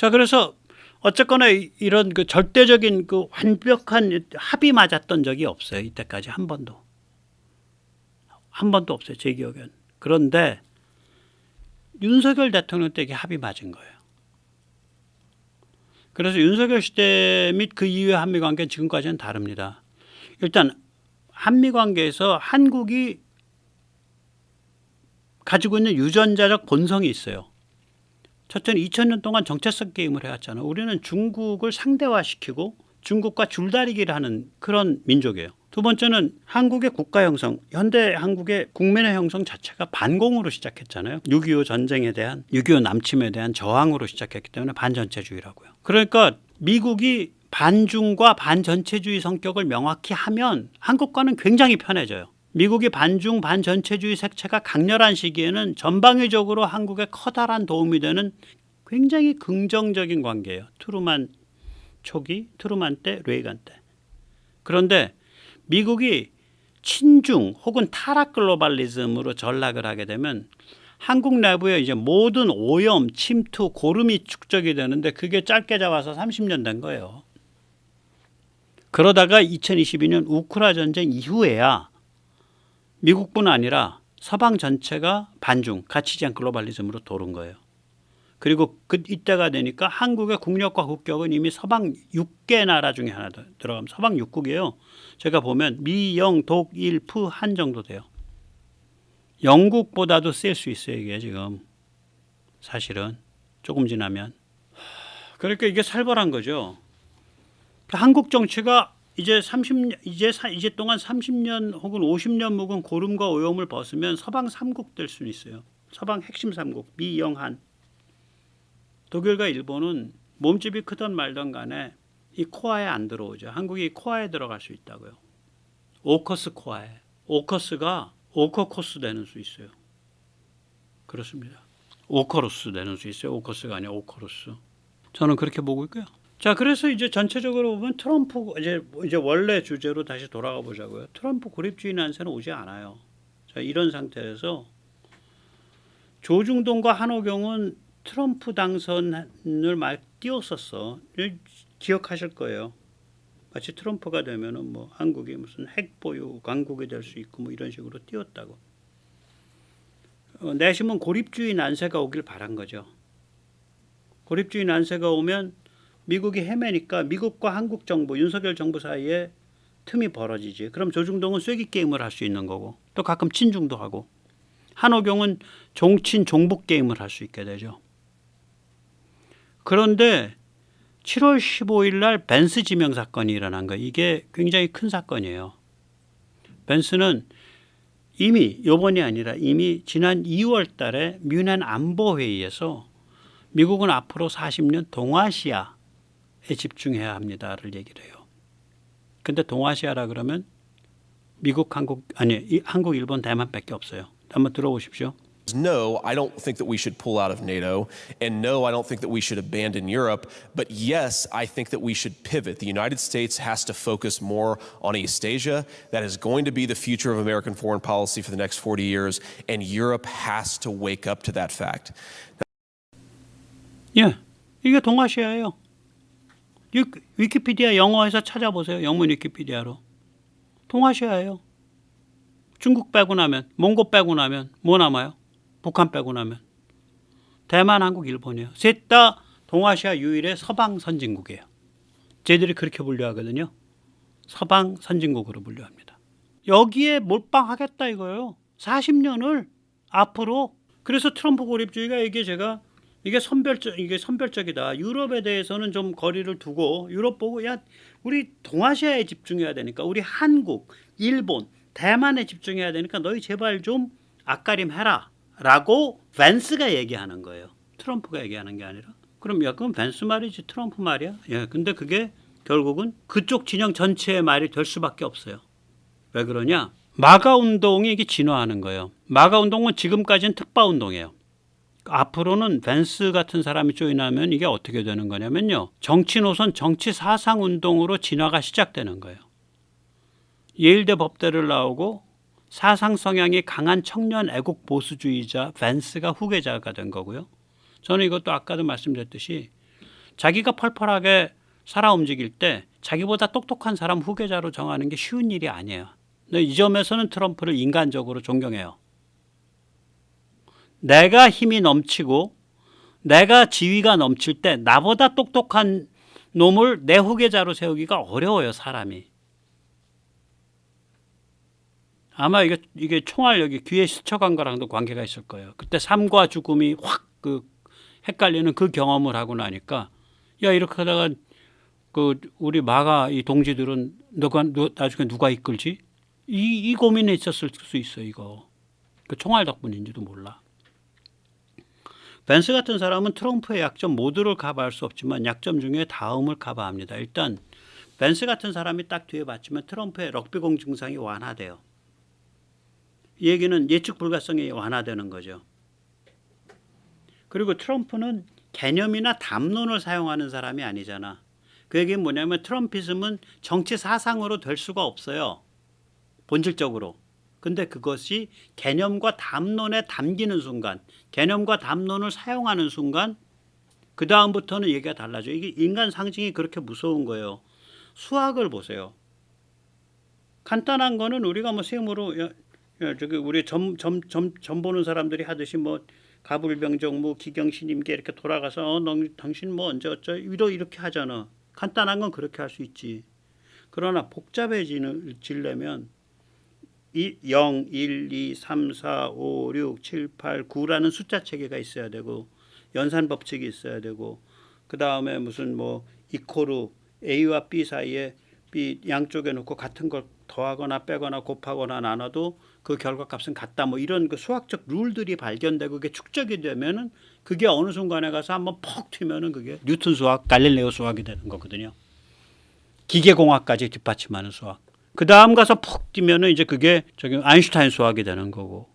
자, 그래서 어쨌거나 이런 그 절대적인 그 완벽한 합의 맞았던 적이 없어요. 이때까지 한 번도 없어요. 제 기억엔. 그런데 윤석열 대통령 때 이게 합의 맞은 거예요. 그래서 윤석열 시대 및 그 이후의 한미 관계는 지금까지는 다릅니다. 일단 한미 관계에서 한국이 가지고 있는 유전자적 본성이 있어요. 첫째는 2000년 동안 정체성 게임을 해왔잖아요. 우리는 중국을 상대화시키고 중국과 줄다리기를 하는 그런 민족이에요. 두 번째는 한국의 국가 형성, 현대 한국의 국민의 형성 자체가 반공으로 시작했잖아요. 6.25 전쟁에 대한, 6.25 남침에 대한 저항으로 시작했기 때문에 반전체주의라고요. 그러니까 미국이 반중과 반전체주의 성격을 명확히 하면 한국과는 굉장히 편해져요. 미국이 반중 반전체주의 색채가 강렬한 시기에는 전방위적으로 한국에 커다란 도움이 되는 굉장히 긍정적인 관계예요. 트루만 초기, 트루만 때, 레이간 때. 그런데 미국이 친중 혹은 타락 글로벌리즘으로 전락을 하게 되면 한국 내부에 이제 모든 오염, 침투, 고름이 축적이 되는데 그게 짧게 잡아서 30년 된 거예요. 그러다가 2022년 우크라 전쟁 이후에야 미국뿐 아니라 서방 전체가 반중, 가치지향 글로벌리즘으로 도는 거예요. 그리고 이때가 되니까 한국의 국력과 국격은 이미 서방 6개 나라 중에 하나 들어가면 서방 6국이에요. 제가 보면 미, 영, 독, 일, 프, 한 정도 돼요. 영국보다도 셀 수 있어요. 이게 지금 사실은 조금 지나면. 그러니까 이게 살벌한 거죠. 한국 정치가 이제 30년 이제 동안 30년 혹은 50년 묵은 고름과 오염을 벗으면 서방 3국 될 수 있어요. 서방 핵심 3국 미, 영, 한. 독일과 일본은 몸집이 크던 말던 간에 이 코어에 안 들어오죠. 한국이 코어에 들어갈 수 있다고요. 오커스 코어에. 오커스가 오커코스 되는 수 있어요. 그렇습니다. 오커로스 되는 수 있어요. 오커스가 아니라 오커로스. 저는 그렇게 보고 있고요. 자, 그래서 이제 전체적으로 보면 트럼프 이제 원래 주제로 다시 돌아가 보자고요. 트럼프 고립주의 난세는 오지 않아요. 자, 이런 상태에서 조중동과 한호경은 트럼프 당선을 막 띄웠었어. 기억하실 거예요. 마치 트럼프가 되면은 뭐 한국이 무슨 핵 보유 강국이 될 수 있고 뭐 이런 식으로 띄웠다고. 내심은 고립주의 난세가 오길 바란 거죠. 고립주의 난세가 오면 미국이 헤매니까 미국과 한국 정부, 윤석열 정부 사이에 틈이 벌어지지. 그럼 조중동은 쐐기 게임을 할 수 있는 거고 또 가끔 친중도 하고 한호경은 종친 종북 게임을 할 수 있게 되죠. 그런데 7월 15일 날 벤스 지명 사건이 일어난 거 이게 굉장히 큰 사건이에요. 벤스는 이미 이번이 아니라 이미 지난 2월 달에 뮌헨 안보회의에서 미국은 앞으로 40년 동아시아에 집중해야 합니다를 얘기를 해요. 근데 동아시아라 그러면 미국, 한국, 일본, 대만밖에 없어요. 한번 들어보십시오. No, I don't think that we should pull out of NATO, and no, I don't think that we should abandon Europe, but yes, I think that we should pivot. The United States has to focus more on East Asia. That is going to be the future of American foreign policy for the next 40 years, and Europe has to wake up to that fact. 예, 이게 동아시아예요. 위키피디아 영어에서 찾아보세요. 영문 위키피디아로. 동아시아예요. 중국 빼고 나면, 몽고 빼고 나면 뭐 남아요? 북한 빼고 나면. 대만, 한국, 일본이에요. 셋 다 동아시아 유일의 서방 선진국이에요. 쟤들이 그렇게 분류하거든요. 서방 선진국으로 분류합니다. 여기에 몰빵하겠다 이거예요. 40년을 앞으로. 그래서 트럼프 고립주의가 이게 선별적이다. 유럽에 대해서는 좀 거리를 두고 유럽 보고 야 우리 동아시아에 집중해야 되니까 우리 한국, 일본, 대만에 집중해야 되니까 너희 제발 좀 앞가림해라 라고 밴스가 얘기하는 거예요. 트럼프가 얘기하는 게 아니라. 그럼 야 그건 밴스 말이지 트럼프 말이야? 예, 근데 그게 결국은 그쪽 진영 전체의 말이 될 수밖에 없어요. 왜 그러냐? 마가 운동이 이게 진화하는 거예요. 마가 운동은 지금까지는 특바 운동이에요. 앞으로는 밴스 같은 사람이 조인하면 이게 어떻게 되는 거냐면요. 정치 노선, 정치 사상 운동으로 진화가 시작되는 거예요. 예일대 법대를 나오고 사상 성향이 강한 청년 애국 보수주의자 밴스가 후계자가 된 거고요. 저는 이것도 아까도 말씀드렸듯이 자기가 펄펄하게 살아 움직일 때 자기보다 똑똑한 사람 후계자로 정하는 게 쉬운 일이 아니에요. 근데 이 점에서는 트럼프를 인간적으로 존경해요. 내가 힘이 넘치고 내가 지위가 넘칠 때 나보다 똑똑한 놈을 내 후계자로 세우기가 어려워요, 사람이. 아마 이게 총알 여기 귀에 스쳐간 거랑도 관계가 있을 거예요. 그때 삶과 죽음이 확 헷갈리는 그 경험을 하고 나니까 야, 이렇게 하다가 우리 마가 이 동지들은 나중에 누가 이끌지? 이 고민이 있었을 수 있어, 이거. 그 총알 덕분인지도 몰라. 벤스 같은 사람은 트럼프의 약점 모두를 커버할 수 없지만 약점 중에 다음을 커버합니다. 일단 벤스 같은 사람이 딱 뒤에 받치면 트럼프의 럭비공 증상이 완화돼요. 이 얘기는 예측 불가성이 완화되는 거죠. 그리고 트럼프는 개념이나 담론을 사용하는 사람이 아니잖아. 그 얘기는 뭐냐면 트럼피즘은 정치 사상으로 될 수가 없어요. 본질적으로. 근데 그것이 개념과 담론에 담기는 순간, 개념과 담론을 사용하는 순간 그 다음부터는 얘기가 달라져요. 이게 인간 상징이 그렇게 무서운 거예요. 수학을 보세요. 간단한 거는 우리가 뭐 세모로 저기 우리 점 보는 사람들이 하듯이 뭐 가불병정 기경신임계 이렇게 돌아가서 당신 뭐 언제 어쩌 이렇게 하잖아. 간단한 건 그렇게 할 수 있지. 그러나 복잡해지려면 0, 1, 2, 3, 4, 5, 6, 7, 8, 9라는 숫자 체계가 있어야 되고 연산 법칙이 있어야 되고 그 다음에 무슨 뭐 이코르 A와 B 사이에 B 양쪽에 놓고 같은 걸 더하거나 빼거나 곱하거나 나눠도 그 결과값은 같다. 뭐 이런 그 수학적 룰들이 발견되고 그게 축적이 되면은 그게 어느 순간에 가서 한번 퍽 튀면은 그게 뉴턴 수학, 갈릴레오 수학이 되는 거거든요. 기계공학까지 뒷받침하는 수학. 그 다음 가서 푹 뛰면은 이제 그게 저기 아인슈타인 수학이 되는 거고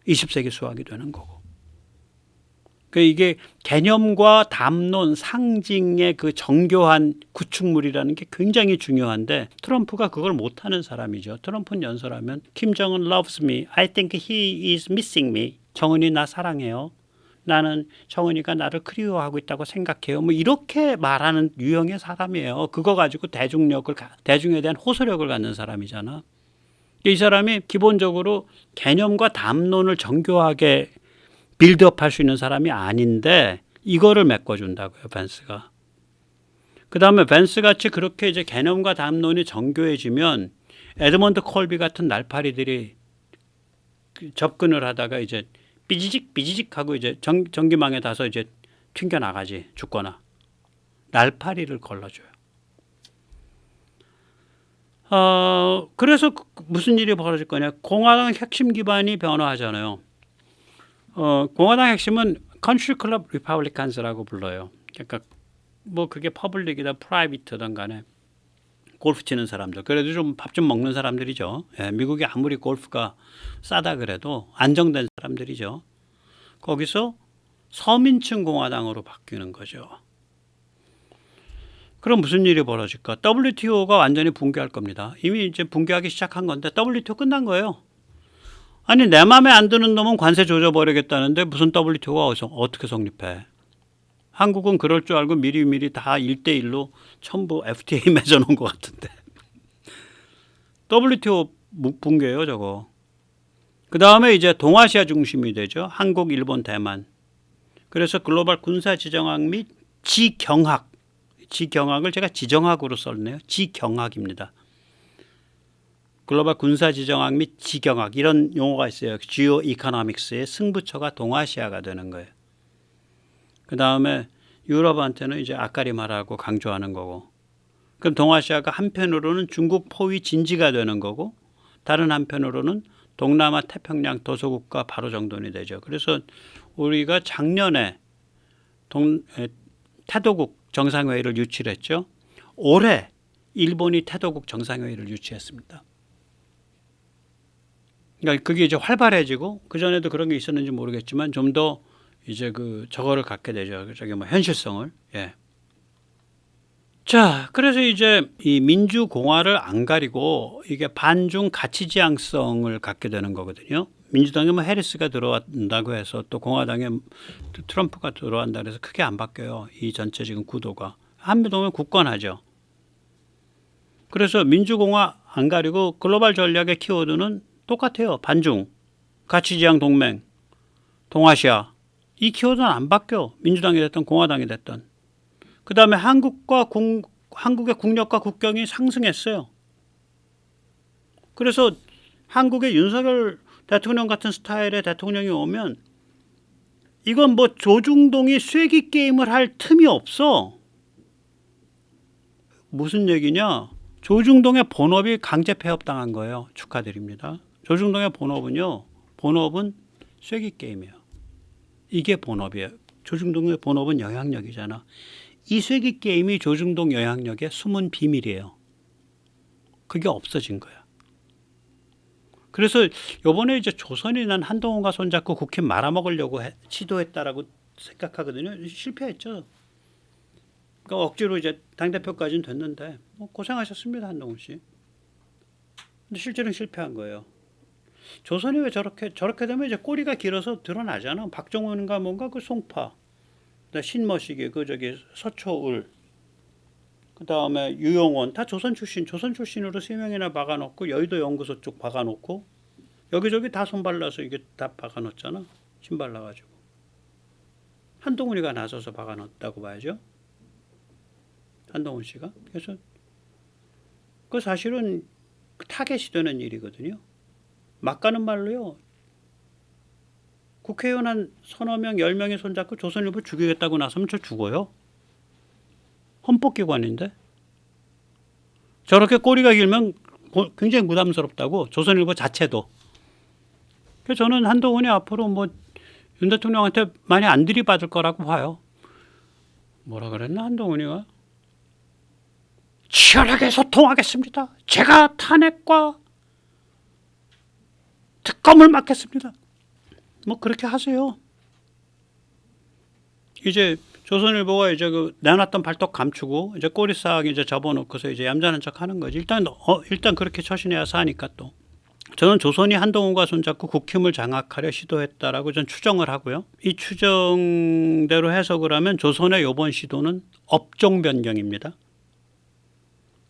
20세기 수학이 되는 거고. 그러니까 이게 개념과 담론, 상징의 그 정교한 구축물이라는 게 굉장히 중요한데 트럼프가 그걸 못하는 사람이죠. 트럼프는 연설하면 김정은 loves me. I think he is missing me. 정은이 나 사랑해요. 나는 정은이가 나를 그리워하고 있다고 생각해요. 뭐 이렇게 말하는 유형의 사람이에요. 그거 가지고 대중에 대한 호소력을 갖는 사람이잖아. 이 사람이 기본적으로 개념과 담론을 정교하게 빌드업 할 수 있는 사람이 아닌데 이거를 메꿔준다고요, 벤스가. 그 다음에 벤스 같이 그렇게 이제 개념과 담론이 정교해지면 에드먼드 콜비 같은 날파리들이 접근을 하다가 이제 삐지직 하고 이제 전기망에 닿아서 이제 튕겨 나가지, 죽거나. 날파리를 걸러줘요. 그래서 무슨 일이 벌어질 거냐. 공화당 핵심 기반이 변화하잖아요. 공화당 핵심은 컨트리 클럽 리퍼블리칸스라고 불러요. 그러니까 뭐 그게 퍼블릭이다 프라이빗이든 간에 골프 치는 사람들. 그래도 좀 밥 좀 먹는 사람들이죠. 예, 미국이 아무리 골프가 싸다 그래도 안정된 사람들이죠. 거기서 서민층 공화당으로 바뀌는 거죠. 그럼 무슨 일이 벌어질까? WTO가 완전히 붕괴할 겁니다. 이미 이제 붕괴하기 시작한 건데 WTO 끝난 거예요. 아니 내 마음에 안 드는 놈은 관세 조져버리겠다는데 무슨 WTO가 어떻게 성립해? 한국은 그럴 줄 알고 미리미리 다 1대1로 전부 FTA 맺어놓은 것 같은데. WTO 붕괴예요 저거. 그 다음에 이제 동아시아 중심이 되죠. 한국, 일본, 대만. 그래서 글로벌 군사지정학 및 지경학을 제가 지정학으로 썼네요. 지경학입니다. 글로벌 군사지정학 및 지경학 이런 용어가 있어요. 지오 이코노믹스의 승부처가 동아시아가 되는 거예요. 그 다음에 유럽한테는 이제 아까리 말하고 강조하는 거고. 그럼 동아시아가 한편으로는 중국 포위 진지가 되는 거고 다른 한편으로는 동남아 태평양 도서국가 바로 정돈이 되죠. 그래서 우리가 작년에 태도국 정상회의를 유치를 했죠. 올해 일본이 태도국 정상회의를 유치했습니다. 그러니까 그게 이제 활발해지고 그 전에도 그런 게 있었는지 모르겠지만 좀 더 이제 저거를 갖게 되죠. 저기 뭐 현실성을. 예. 자, 그래서 이제 이 민주공화를 안 가리고 이게 반중 가치지향성을 갖게 되는 거거든요. 민주당에 뭐 해리스가 들어온다고 해서 또 공화당에 트럼프가 들어간다 그래서 크게 안 바뀌어요. 이 전체 지금 구도가. 한미동맹 굳건하죠. 그래서 민주공화 안 가리고 글로벌 전략의 키워드는 똑같아요. 반중, 가치지향 동맹, 동아시아. 이 키워드는 안 바뀌어. 민주당이 됐든 공화당이 됐든. 그 다음에 한국의 국력과 국경이 상승했어요. 그래서 한국의 윤석열 대통령 같은 스타일의 대통령이 오면 이건 뭐 조중동이 쐐기 게임을 할 틈이 없어. 무슨 얘기냐? 조중동의 본업이 강제 폐업당한 거예요. 축하드립니다. 조중동의 본업은 쐐기 게임이에요. 이게 본업이에요. 조중동의 본업은 영향력이잖아. 이 쐐기 게임이 조중동 영향력의 숨은 비밀이에요. 그게 없어진 거야. 그래서 이번에 이제 조선이 난 한동훈과 손잡고 국힘 말아먹으려고 시도했다라고 생각하거든요. 실패했죠. 그러니까 억지로 이제 당대표까지는 됐는데 뭐 고생하셨습니다, 한동훈 씨. 근데 실제로는 실패한 거예요. 조선이 왜 저렇게 되면 이제 꼬리가 길어서 드러나잖아. 박정훈인가 뭔가 그 송파, 신머시기 그 저기 서초을, 그 다음에 유용원 다 조선 출신으로 3명이나 박아놓고 여의도 연구소 쪽 박아놓고 여기저기 다 손발라서 이게 다 박아놓잖아. 신발라가지고 한동훈이가 나서서 박아놓았다고 봐야죠. 한동훈 씨가. 그래서 그 사실은 타겟이 되는 일이거든요. 막 가는 말로요. 국회의원 한 서너 명, 10명이 손잡고 조선일보 죽이겠다고 나서면 저 죽어요. 헌법기관인데. 저렇게 꼬리가 길면 굉장히 부담스럽다고, 조선일보 자체도. 그래서 저는 한동훈이 앞으로 뭐 윤 대통령한테 많이 안 들이받을 거라고 봐요. 뭐라 그랬나 한동훈이가? 치열하게 소통하겠습니다. 제가 탄핵과 특검을 맡겠습니다. 뭐 그렇게 하세요. 이제 조선일보가 이제 그 내놨던 발톱 감추고 이제 꼬리싹 이제 접어놓고서 이제 얌전한 척 하는 거지. 일단 그렇게 처신해야 사니까 또. 저는 조선이 한동훈과 손잡고 국힘을 장악하려 시도했다라고 전 추정을 하고요. 이 추정대로 해석을 하면 조선의 이번 시도는 업종 변경입니다.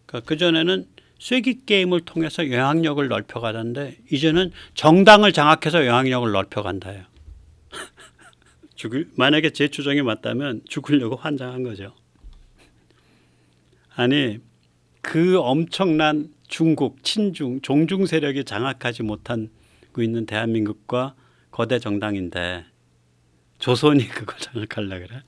그러니까 그전에는 쐐기 게임을 통해서 영향력을 넓혀가던데 이제는 정당을 장악해서 영향력을 넓혀간다요. 만약에 제 추정이 맞다면 죽으려고 환장한 거죠. 아니 그 엄청난 중국, 친중, 종중 세력이 장악하지 못하고 있는 대한민국과 거대 정당인데 조선이 그걸 장악하려고 그래?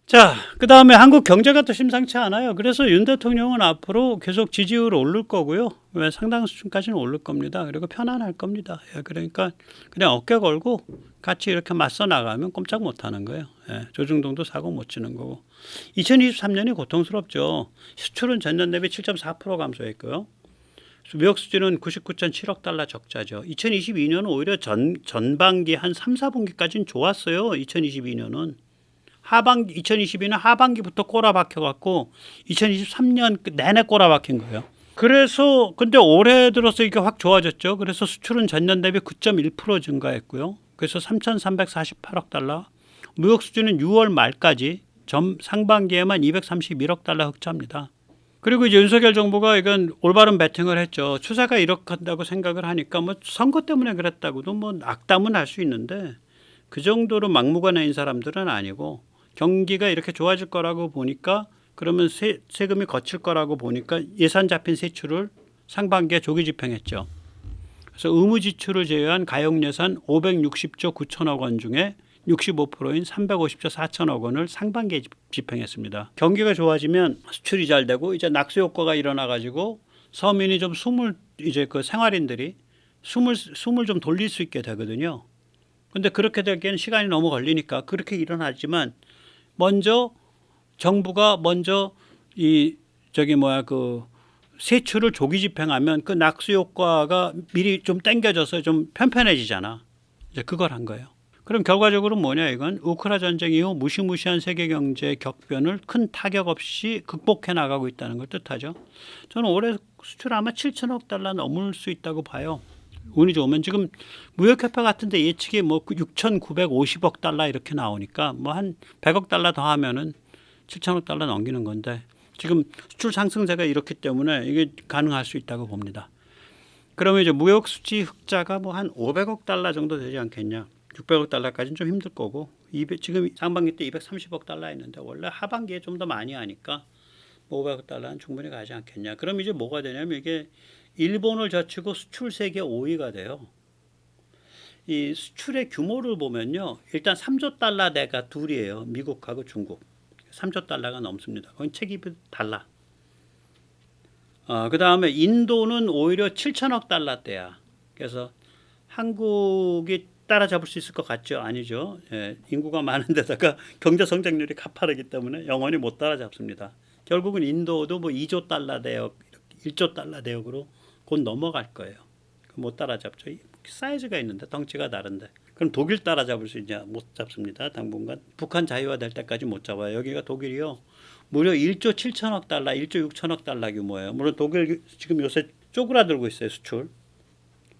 자, 그 다음에 한국 경제가 또 심상치 않아요. 그래서 윤 대통령은 앞으로 계속 지지율 오를 거고요. 왜 상당 수준까지는 오를 겁니다. 그리고 편안할 겁니다. 예, 그러니까 그냥 어깨 걸고 같이 이렇게 맞서 나가면 꼼짝 못 하는 거예요. 예, 조중동도 사고 못 치는 거고. 2023년이 고통스럽죠. 수출은 전년 대비 7.4% 감소했고요. 무역 수지는 99.7억 달러 적자죠. 2022년은 오히려 전반기 한 3, 4분기까지는 좋았어요. 2022년은. 2022년 하반기부터 꼬라박혀 갖고 2023년 내내 꼬라박힌 거예요. 그래서 근데 올해 들어서 이게 확 좋아졌죠. 그래서 수출은 전년 대비 9.1% 증가했고요. 그래서 3,348억 달러. 무역 수지는 6월 말까지 상반기에만 231억 달러 흑자입니다. 그리고 이제 윤석열 정부가 이건 올바른 배팅을 했죠. 추세가 이렇게 한다고 생각을 하니까 뭐 선거 때문에 그랬다고도 뭐 악담은 할 수 있는데 그 정도로 막무가내인 사람들은 아니고 경기가 이렇게 좋아질 거라고 보니까 그러면 세금이 거칠 거라고 보니까 예산 잡힌 세출을 상반기에 조기 집행했죠. 그래서 의무 지출을 제외한 가용 예산 560조 9천억 원 중에 65%인 350조 4천억 원을 상반기에 집행했습니다. 경기가 좋아지면 수출이 잘 되고 이제 낙수 효과가 일어나 가지고 서민이 좀 이제 그 생활인들이 숨을 좀 돌릴 수 있게 되거든요. 근데 그렇게 되기에는 시간이 너무 걸리니까 그렇게 일어나지만 정부가 먼저 그 세출을 조기 집행하면 그 낙수 효과가 미리 좀 당겨져서 좀 편편해지잖아. 이제 그걸 한 거예요. 그럼 결과적으로 뭐냐 이건 우크라 전쟁 이후 무시무시한 세계 경제 격변을 큰 타격 없이 극복해 나가고 있다는 걸 뜻하죠. 저는 올해 수출 아마 7천억 달러 넘을 수 있다고 봐요. 운이 좋으면 지금 무역협회 같은데 예측이 뭐 6,950억 달러 이렇게 나오니까 뭐 한 100억 달러 더 하면은 7천억 달러 넘기는 건데 지금 수출 상승세가 이렇기 때문에 이게 가능할 수 있다고 봅니다. 그러면 이제 무역 수지 흑자가 뭐 한 500억 달러 정도 되지 않겠냐? 600억 달러까지는 좀 힘들 거고 지금 상반기 때 230억 달러 했는데 원래 하반기에 좀 더 많이 하니까 500억 달러는 충분히 가지 않겠냐. 그럼 이제 뭐가 되냐면 이게 일본을 젖히고 수출 세계 5위가 돼요. 이 수출의 규모를 보면요. 일단 3조 달러대가 둘이에요. 미국하고 중국. 3조 달러가 넘습니다. 그건 체급이 달라. 그 다음에 인도는 오히려 7천억 달러대야. 그래서 한국이 따라잡을 수 있을 것 같죠? 아니죠. 예, 인구가 많은 데다가 경제 성장률이 가파르기 때문에 영원히 못 따라잡습니다. 결국은 인도도 뭐 2조 달러 대역, 1조 달러 대역으로 곧 넘어갈 거예요. 못 따라잡죠. 사이즈가 있는데 덩치가 다른데. 그럼 독일 따라잡을 수 있냐? 못 잡습니다. 당분간. 북한 자유화될 때까지 못 잡아요. 여기가 독일이요. 무려 1조 7천억 달러, 1조 6천억 달러 규모예요. 물론 독일 지금 요새 쪼그라들고 있어요. 수출.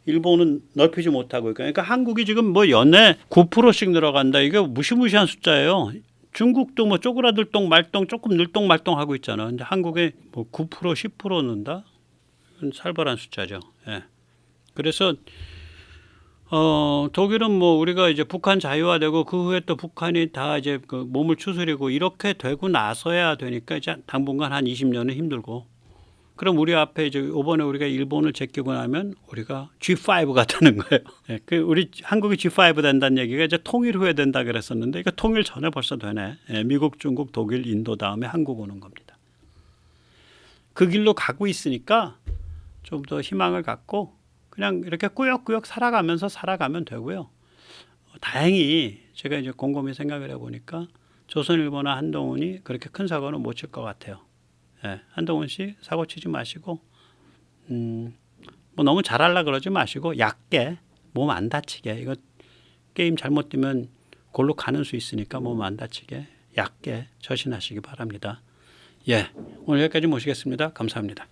일본은 넓히지 못하고 있고. 그러니까 한국이 지금 뭐 연에 9%씩 늘어간다. 이게 무시무시한 숫자예요. 중국도 뭐 쪼그라들똥 말똥 조금 늘똥 말똥 하고 있잖아. 근데 한국에 뭐 9% 10% 는다. 살벌한 숫자죠. 예. 그래서 독일은 뭐 우리가 이제 북한 자유화되고 그 후에 또 북한이 다 이제 그 몸을 추스리고 이렇게 되고 나서야 되니까 이제 당분간 한 20년은 힘들고. 그럼 우리 앞에 이제 이번에 우리가 일본을 제끼고 나면 우리가 G5가 되는 거예요. 예, 그 우리 한국이 G5 된다는 얘기가 이제 통일 후에 된다 그랬었는데 이거 통일 전에 벌써 되네. 예, 미국, 중국, 독일, 인도 다음에 한국 오는 겁니다. 그 길로 가고 있으니까 좀 더 희망을 갖고 그냥 이렇게 꾸역꾸역 살아가면 되고요. 다행히 제가 이제 곰곰이 생각을 해보니까 조선일보나 한동훈이 그렇게 큰 사고는 못 칠 것 같아요. 예, 한동훈 씨 사고 치지 마시고 뭐 너무 잘하려 그러지 마시고 얕게 몸 안 다치게 이거 게임 잘못 뛰면 골로 가는 수 있으니까 몸 안 다치게 얕게 처신하시기 바랍니다. 예, 오늘 여기까지 모시겠습니다. 감사합니다.